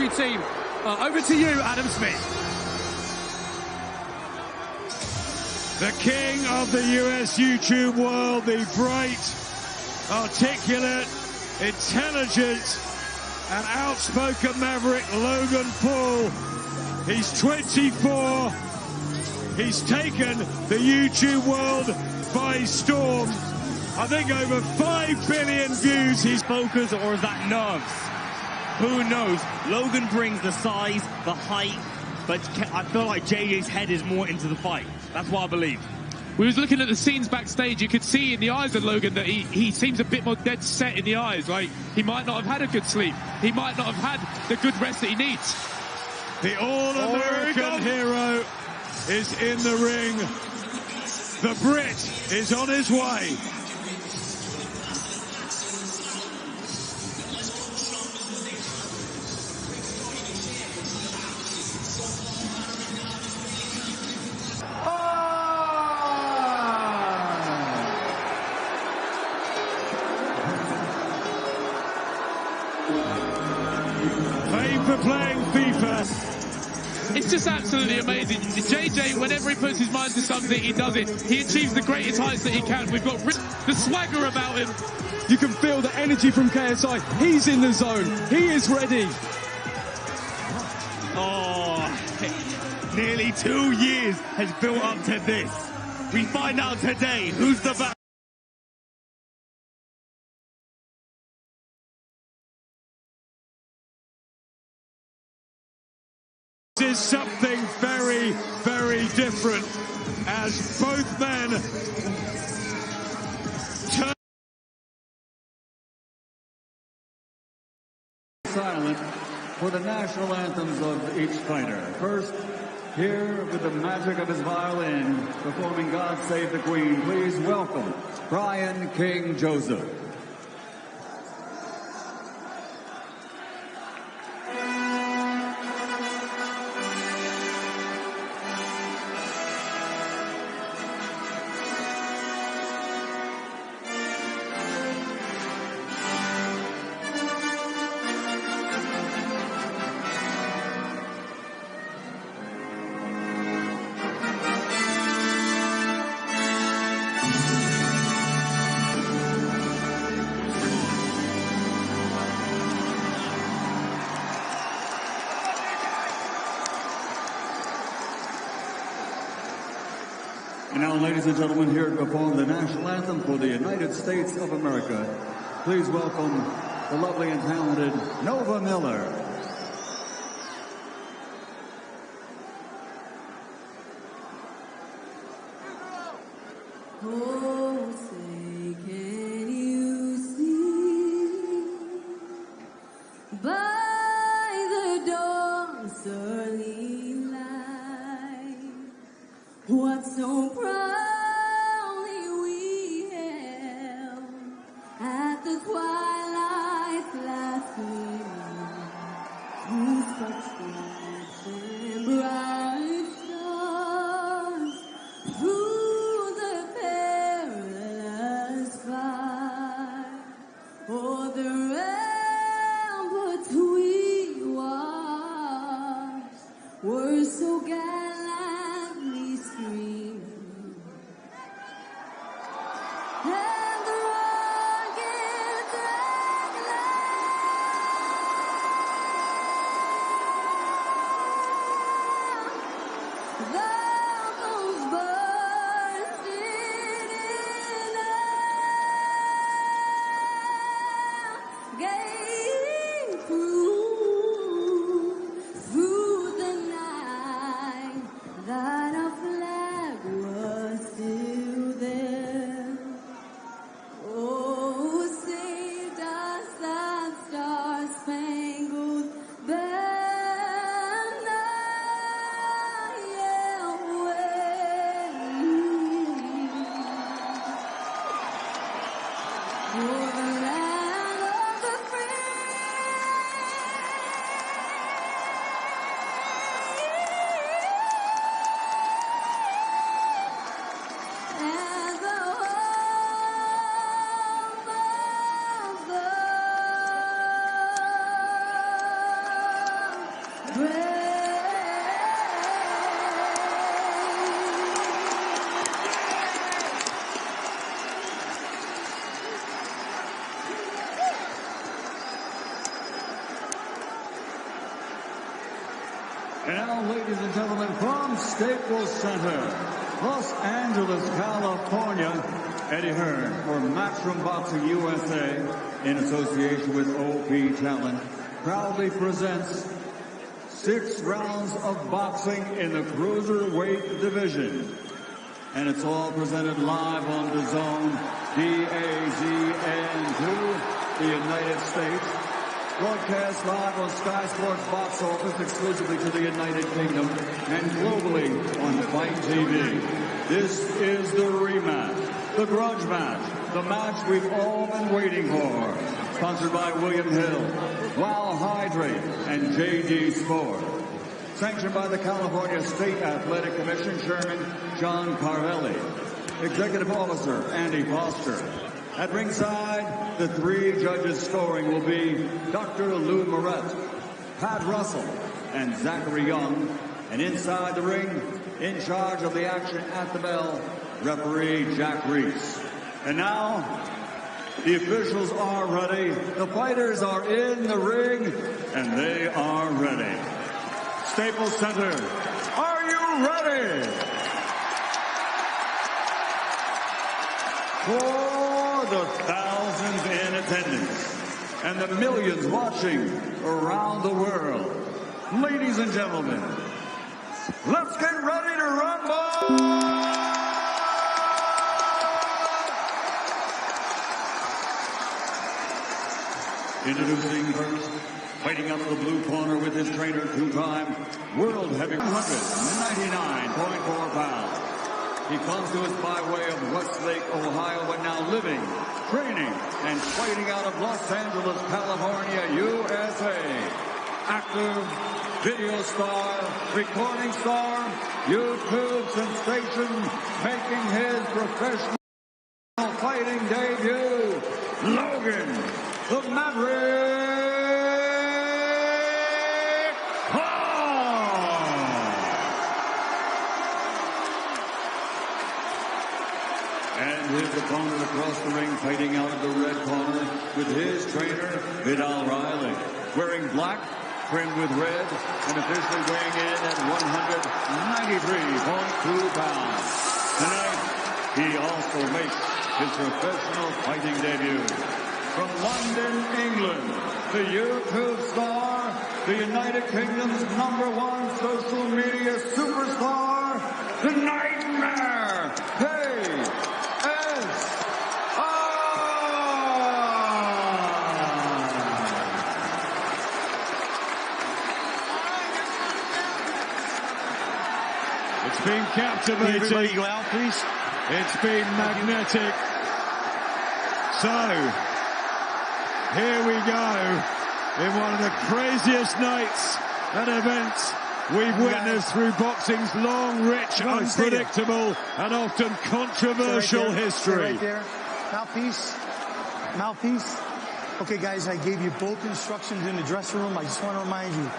commentary team. Over to you, Adam Smith. The king of the US YouTube world, the bright, articulate, intelligent, and outspoken maverick Logan Paul. He's 24. He's taken the YouTube world by storm. I think over 5 billion views. He's focused, or is that nerves? Who knows? Logan brings the size, the height, but I feel like JJ's head is more into the fight. That's what I believe. We was looking at the scenes backstage. You could see in the eyes of Logan that he seems a bit more dead set in the eyes. Like he might not have had a good sleep. He might not have had the good rest that he needs. The All-American hero is in the ring. The Brit is on his way. Fame for playing FIFA. It's just absolutely amazing. JJ, whenever he puts his mind to something, he does it. He achieves the greatest heights that he can. We've got the swagger about him. You can feel the energy from KSI. He's in the zone. He is ready. Oh, nearly 2 years has built up to this. We find out today who's the best. This is something very, very different as both men turn silent for the national anthems of each fighter. First, here with the magic of his violin, performing God Save the Queen, please welcome Brian King Joseph. And now, ladies and gentlemen, here to perform the national anthem for the United States of America, please welcome the lovely and talented Nova Miller. Oh, say, can you see by the dawn's early light what so proudly we held at the twilight's last gleaming, whose footsteps and bright stars through the perilous fight, o'er the ramparts we watched were so gallantly streaming. And the rugged dragline, those bursted in air, gave through the night that our flag was still there. Oh, saved us that star-spangled banner, yeah, for the land of the free And now, ladies and gentlemen, from Staples Center, Los Angeles, California, Eddie Hearn for Matchroom Boxing USA, in association with OP Talent, proudly presents 6 rounds of boxing in the cruiserweight division. And it's all presented live on DAZN, DAZN2, the United States. Broadcast live on Sky Sports Box Office exclusively to the United Kingdom and globally on Fight TV. This is the rematch, the grudge match, the match we've all been waiting for. Sponsored by William Hill, Wow Hydrate, and JD Sport. Sanctioned by the California State Athletic Commission Chairman John Carvelli. Executive Officer Andy Foster. At ringside, the 3 judges scoring will be Dr. Lou Moret, Pat Russell, and Zachary Young. And inside the ring, in charge of the action at the bell, referee Jack Reese. And now, the officials are ready, the fighters are in the ring, and they are ready. Staples Center, are you ready? For the thousands in attendance and the millions watching around the world, ladies and gentlemen, let's get ready to rumble! Introducing first, fighting out of the blue corner with his trainer, 2-time world heavyweight, 199.4 pounds. He comes to us by way of Westlake, Ohio, but now living, training, and fighting out of Los Angeles, California, USA. Active, video star, recording star, YouTube sensation, making his professional fighting debut, Logan, the Maverick Paul! And his opponent across the ring, fighting out of the red corner with his trainer, Vidal Riley, wearing black, trimmed with red, and officially weighing in at 193.2 pounds. Tonight, he also makes his professional fighting debut. From London, England, the YouTube star, the United Kingdom's #1 social media superstar, the Nightmare, KSI. It's been captivating. Everybody go out, please. It's been magnetic. So, here we go in one of the craziest nights and events we've witnessed through boxing's long, rich, unpredictable, and often controversial history. Right there. Mouthpiece. Mouthpiece. Okay, guys, I gave you both instructions in the dressing room. I just want to remind you,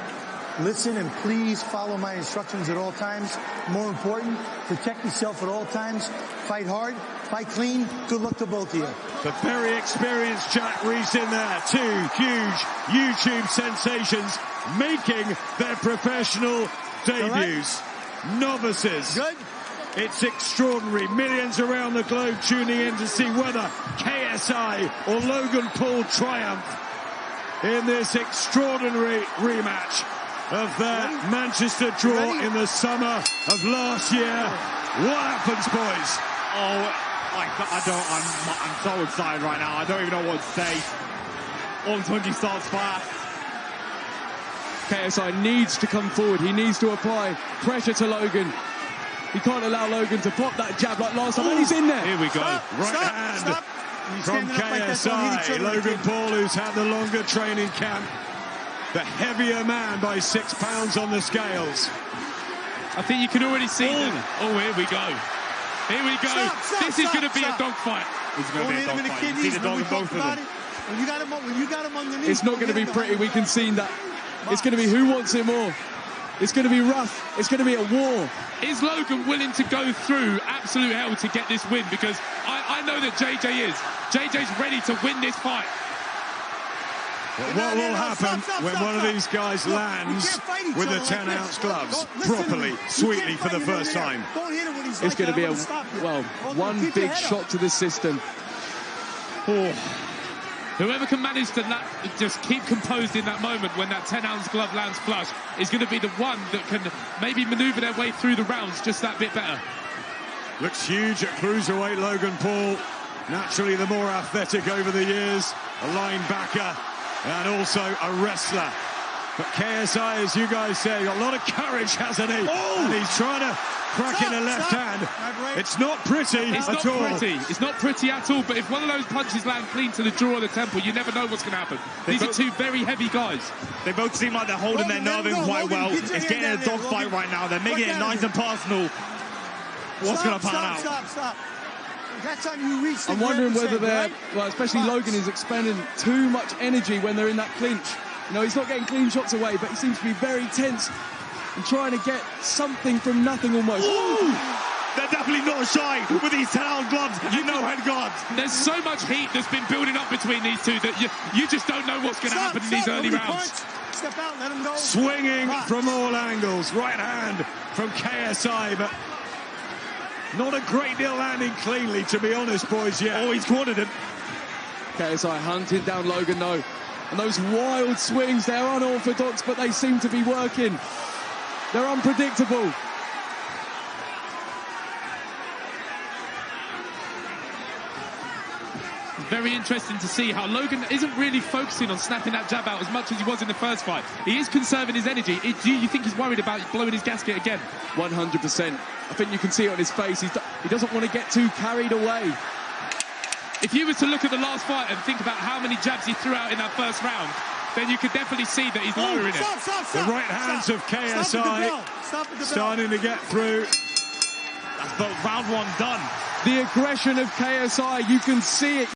listen and please follow my instructions at all times. More important, protect yourself at all times. Fight hard, fight clean. Good luck to both of you. The very experienced Jack Reese in there. 2 huge YouTube sensations making their professional debuts. Novices. Good. It's extraordinary. Millions around the globe tuning in to see whether KSI or Logan Paul triumph in this extraordinary rematch of that Manchester draw in the summer of last year. What happens, boys? Oh, I'm so excited right now. I don't even know what to say. All the 20 starts fast. KSI needs to come forward. He needs to apply pressure to Logan. He can't allow Logan to pop that jab like last time. And he's in there. Here we go. Hand from KSI. Logan Paul, who's had the longer training camp. The heavier man by 6 pounds on the scales. I think you can already see that. Oh, here we go. Here we go. This is going to be a dogfight. It's going to be a dogfight. You see the dog in both of them. When you got him underneath. It's not going to be pretty. We can see that. It's going to be who wants it more. It's going to be rough. It's going to be a war. Is Logan willing to go through absolute hell to get this win? Because I know that JJ is. JJ's ready to win this fight. What will happen when one of these guys lands with the 10-ounce gloves properly, sweetly for the first time? It's going to be one big shock to the system. Oh. Whoever can manage to just keep composed in that moment when that 10-ounce glove lands flush is going to be the one that can maybe maneuver their way through the rounds just that bit better. Looks huge at cruiserweight, Logan Paul. Naturally the more athletic over the years, a linebacker and also a wrestler. But KSI, as you guys say, got a lot of courage, hasn't he? Oh! And he's trying to crack in a left hand. It's not pretty at all. It's not pretty at all, but if one of those punches land clean to the jaw or the temple, you never know what's going to happen. These are two very heavy guys. They both seem like they're holding their nerve in quite well. It's getting a dogfight right now. They're making it nice and personal. What's going to pan out? Stop. That's on you reach. I'm wondering whether they're, well, especially Logan is expending too much energy when they're in that clinch. You know, he's not getting clean shots away, but he seems to be very tense and trying to get something from nothing almost. Ooh! They're definitely not shy with these 10-ounce gloves and no head guards. There's so much heat that's been building up between these two that you just don't know what's going to happen in these early rounds. Step out, let him go. Swinging from all angles. Right hand from KSI, but not a great deal landing cleanly, to be honest, boys, yet. Oh, he's cornered him. KSI hunting down Logan, though. And those wild swings, they're unorthodox, but they seem to be working. They're unpredictable. Very interesting to see how Logan isn't really focusing on snapping that jab out as much as he was in the first fight. He is conserving his energy. Do you think he's worried about blowing his gasket again? 100%. I think you can see it on his face. He doesn't want to get too carried away. If you were to look at the last fight and think about how many jabs he threw out in that first round, then you could definitely see that he's lowering it. The right hands of KSI starting to get through. That's round one done. The aggression of KSI, you can see it.